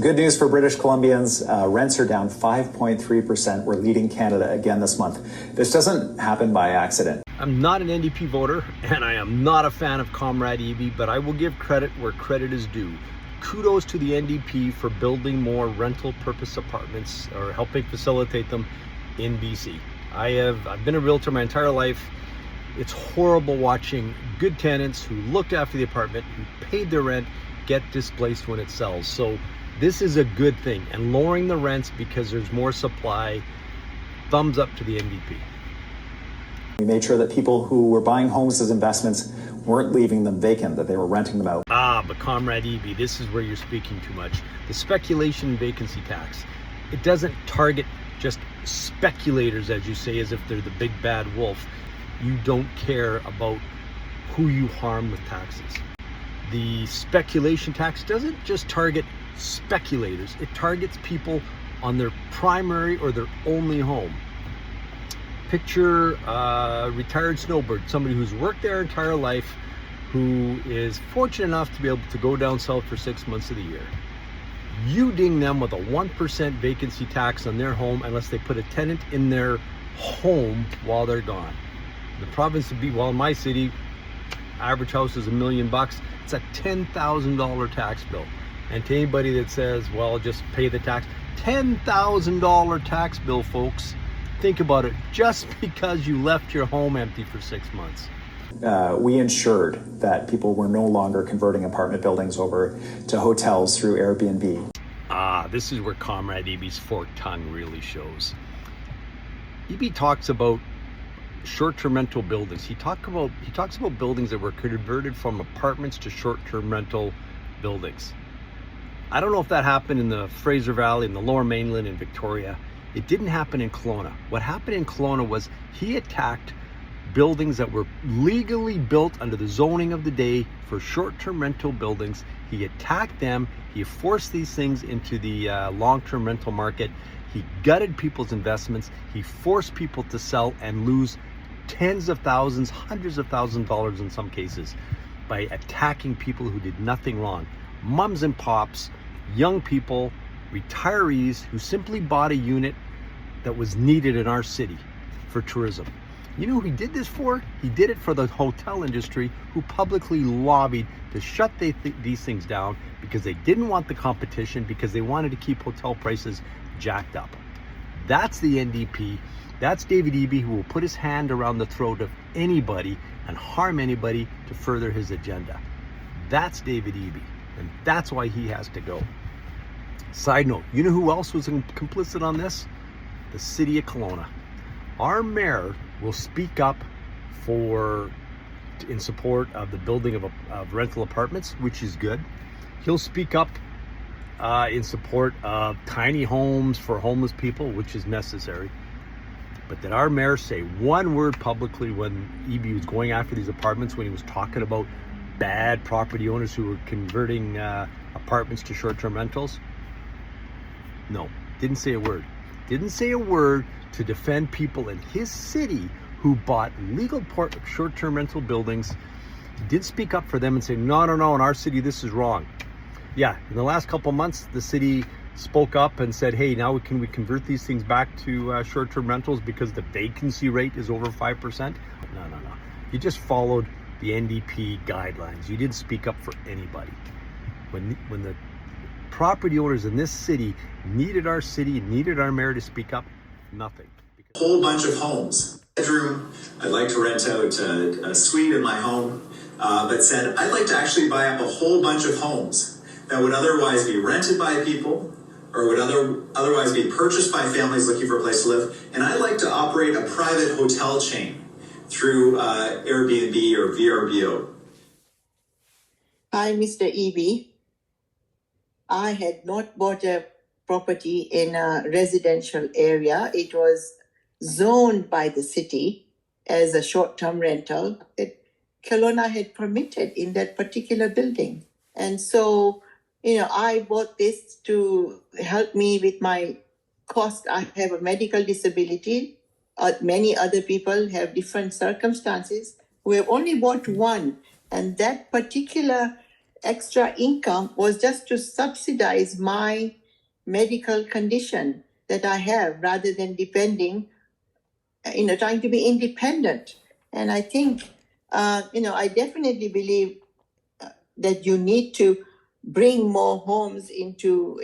Good news for British Columbians. Rents are down 5.3%. We're leading Canada again this month. This doesn't happen by accident. I'm not an NDP voter, and I am not a fan of Comrade Eby, but I will give credit where credit is due. Kudos to the NDP for building more rental purpose apartments or helping facilitate them in BC. I've been a realtor my entire life. It's horrible watching good tenants who looked after the apartment, who paid their rent, get displaced when it sells. So this is a good thing, and lowering the rents because there's more supply, thumbs up to the NDP. We made sure that people who were buying homes as investments weren't leaving them vacant, that they were renting them out. But Comrade Eby, this is where you're speaking too much. The speculation vacancy tax, it doesn't target just speculators, as you say, as if they're the big bad wolf. You don't care about who you harm with taxes. The speculation tax doesn't just target speculators, it targets people on their primary or their only home. Picture a retired snowbird, somebody who's worked their entire life, who is fortunate enough to be able to go down south for 6 months of the year. You ding them with a 1% vacancy tax on their home unless they put a tenant in their home while they're gone. The province of in my city, average house is $1 million. It's a $10,000 tax bill. And to anybody that says, well, just pay the tax, $10,000 tax bill, folks. Think about it, just because you left your home empty for 6 months. We ensured that people were no longer converting apartment buildings over to hotels through Airbnb. This is where Comrade Eby's forked tongue really shows. Eby talks about short-term rental buildings. He talks about buildings that were converted from apartments to short-term rental buildings. I don't know if that happened in the Fraser Valley, in the Lower Mainland, in Victoria. It didn't happen in Kelowna. What happened in Kelowna was he attacked buildings that were legally built under the zoning of the day for short-term rental buildings. He attacked them. He forced these things into the long-term rental market. He gutted people's investments. He forced people to sell and lose tens of thousands, hundreds of thousands of dollars in some cases by attacking people who did nothing wrong. Mums and pops, young people, retirees who simply bought a unit that was needed in our city for tourism. You know who he did this for? He did it for the hotel industry, who publicly lobbied to shut these things down because they didn't want the competition, because they wanted to keep hotel prices jacked up. That's the NDP. That's David Eby, who will put his hand around the throat of anybody and harm anybody to further his agenda. That's David Eby, and that's why he has to go. Side note, you know who else was complicit on this? The city of Kelowna. Our mayor will speak up in support of the building of rental apartments, which is good. He'll speak up in support of tiny homes for homeless people, which is necessary. But did our mayor say one word publicly when Eby was going after these apartments, when he was talking about bad property owners who were converting apartments to short-term rentals? No, didn't say a word. Didn't say a word to defend people in his city who bought legal short-term rental buildings. He did speak up for them and say, no, in our city, this is wrong. Yeah, in the last couple months, the city spoke up and said, hey, now can we convert these things back to short-term rentals because the vacancy rate is over 5%? No. You just followed the NDP guidelines. You didn't speak up for anybody. When the property owners in this city needed our city, needed our mayor to speak up, nothing. A whole bunch of homes. Bedroom, I'd like to rent out a suite in my home, but said I'd like to actually buy up a whole bunch of homes that would otherwise be rented by people or would otherwise be purchased by families looking for a place to live, and I'd like to operate a private hotel chain through Airbnb or VRBO. Hi, Mr. Eby. I had not bought a property in a residential area. It was zoned by the city as a short-term rental that Kelowna had permitted in that particular building. And so, I bought this to help me with my cost. I have a medical disability. Many other people have different circumstances. We have only bought one, and that particular extra income was just to subsidize my medical condition that I have rather than depending, trying to be independent. And I think, I definitely believe that you need to bring more homes into,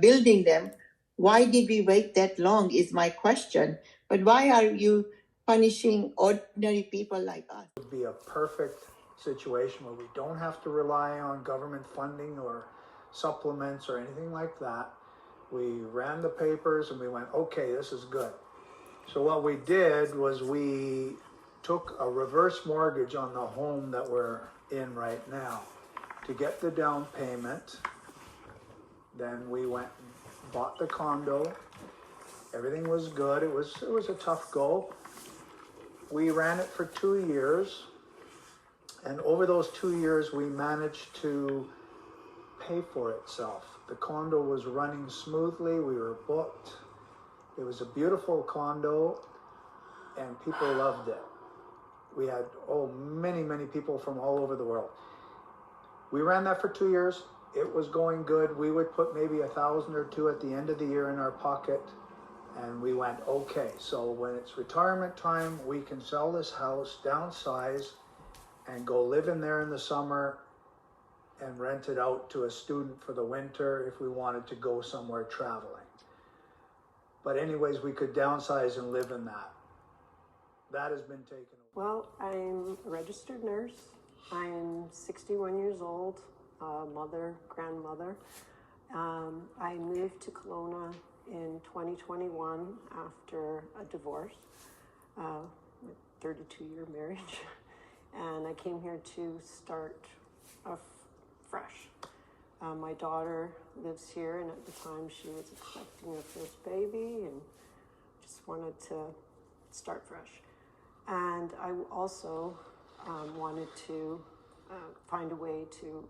building them. Why did we wait that long is my question. But why are you punishing ordinary people like us? It would be a perfect situation where we don't have to rely on government funding or supplements or anything like that. We ran the papers and we went, okay, this is good. So what we did was we took a reverse mortgage on the home that we're in right now to get the down payment. Then we went and bought the condo. Everything was good. It was a tough go. We ran it for 2 years, and over those 2 years we managed to pay for itself. The condo was running smoothly. We were booked. It was a beautiful condo and people loved it. We had many people from all over the world. We ran that for 2 years. It was going good. We would put maybe $1,000 or $2,000 at the end of the year in our pocket. And we went, okay, so when it's retirement time, we can sell this house, downsize, and go live in there in the summer and rent it out to a student for the winter if we wanted to go somewhere traveling. But anyways, we could downsize and live in that. That has been taken away. Well, I'm a registered nurse. I'm 61 years old, mother, grandmother. I moved to Kelowna in 2021 after a divorce, 32-year marriage, and I came here to start fresh. My daughter lives here, and at the time she was expecting her first baby and just wanted to start fresh. And I also wanted to find a way to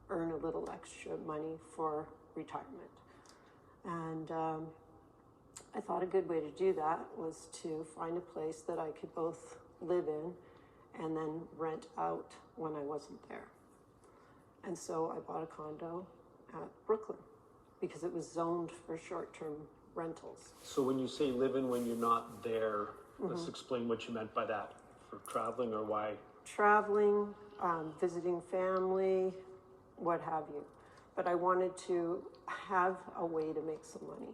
earn a little extra money for retirement. And I thought a good way to do that was to find a place that I could both live in and then rent out when I wasn't there. And so I bought a condo at Brooklyn because it was zoned for short-term rentals. So when you say live in when you're not there, let's explain what you meant by that. For traveling or why? Traveling, visiting family, what have you. But I wanted to have a way to make some money,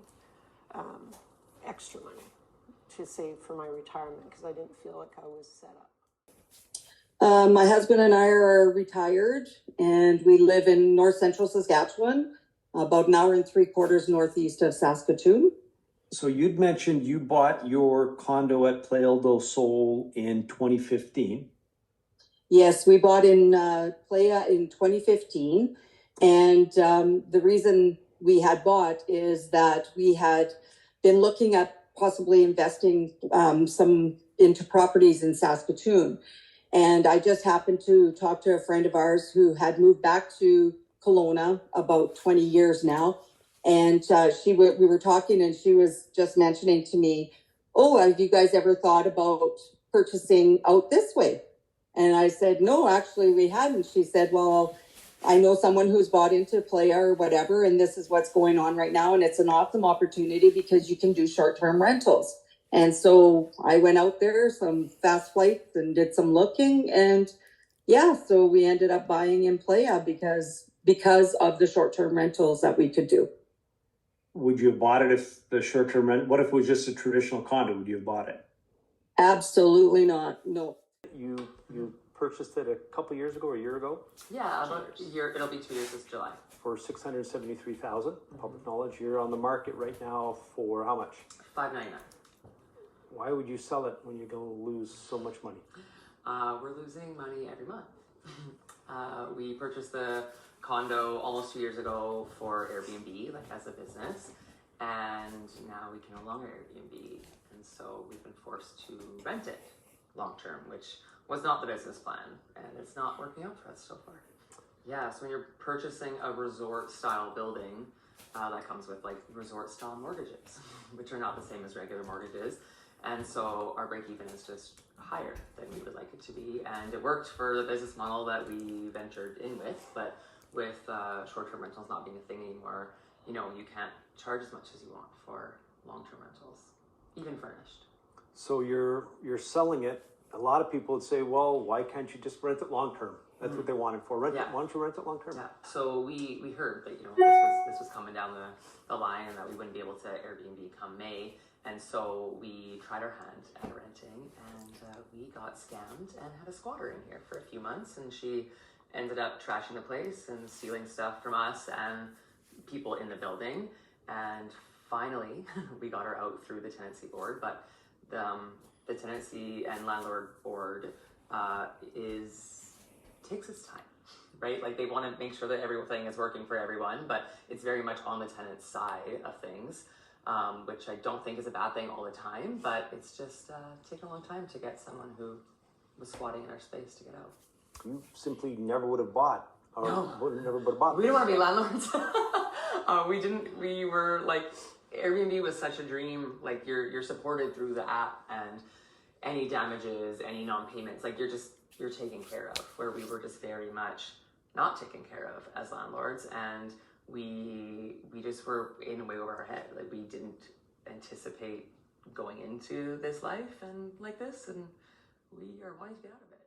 extra money, to save for my retirement because I didn't feel like I was set up. My husband and I are retired, and we live in north central Saskatchewan, about an hour and 3/4 northeast of Saskatoon. So you'd mentioned you bought your condo at Playa del Sol in 2015. Yes, we bought in Playa in 2015, and the reason we had bought is that we had been looking at possibly investing some into properties in Saskatoon. And I just happened to talk to a friend of ours who had moved back to Kelowna about 20 years now. And we were talking, and she was just mentioning to me, oh, have you guys ever thought about purchasing out this way? And I said, no, actually we hadn't. She said, well, I know someone who's bought into Playa or whatever, and this is what's going on right now. And it's an awesome opportunity because you can do short-term rentals. And so I went out there, some fast flights, and did some looking. And yeah, so we ended up buying in Playa because of the short-term rentals that we could do. Would you have bought it if the short-term rent, what if it was just a traditional condo? Would you have bought it? Absolutely not. No. You purchased it a couple years ago or a year ago? Yeah, about a year. It'll be 2 years this July. For $673,000. Public knowledge, you're on the market right now for how much? $599. Why would you sell it when you're going to lose so much money? We're losing money every month. We purchased the condo almost 2 years ago for Airbnb, like as a business, and now we can no longer Airbnb, and so we've been forced to rent it long term, which was not the business plan, and it's not working out for us so far. Yeah, so when you're purchasing a resort style building, that comes with like resort style mortgages, which are not the same as regular mortgages. And so our break even is just higher than we would like it to be. And it worked for the business model that we ventured in with, but with short-term rentals not being a thing anymore, you know, you can't charge as much as you want for long-term rentals, even furnished. So you're selling it. A lot of people would say, well, why can't you just rent it long-term? That's what they want it for. Why don't you rent it long-term? Yeah. So we heard that, you know, this was coming down the line and that we wouldn't be able to Airbnb come May. And so we tried our hand at renting, and we got scammed and had a squatter in here for a few months, and she ended up trashing the place and stealing stuff from us and people in the building. And finally, we got her out through the tenancy board, but the tenancy and landlord board takes its time, right? Like, they want to make sure that everything is working for everyone, but it's very much on the tenant's side of things, which I don't think is a bad thing all the time, but it's just taken a long time to get someone who was squatting in our space to get out. You simply never would have bought. Never would have bought. We didn't want to be landlords. We were like, Airbnb was such a dream. Like, you're supported through the app, and any damages, any non-payments, like you're taken care of, where we were just very much not taken care of as landlords, and we just were in way over our head. Like, we didn't anticipate going into this life and like this, and we are wanting to get out of it.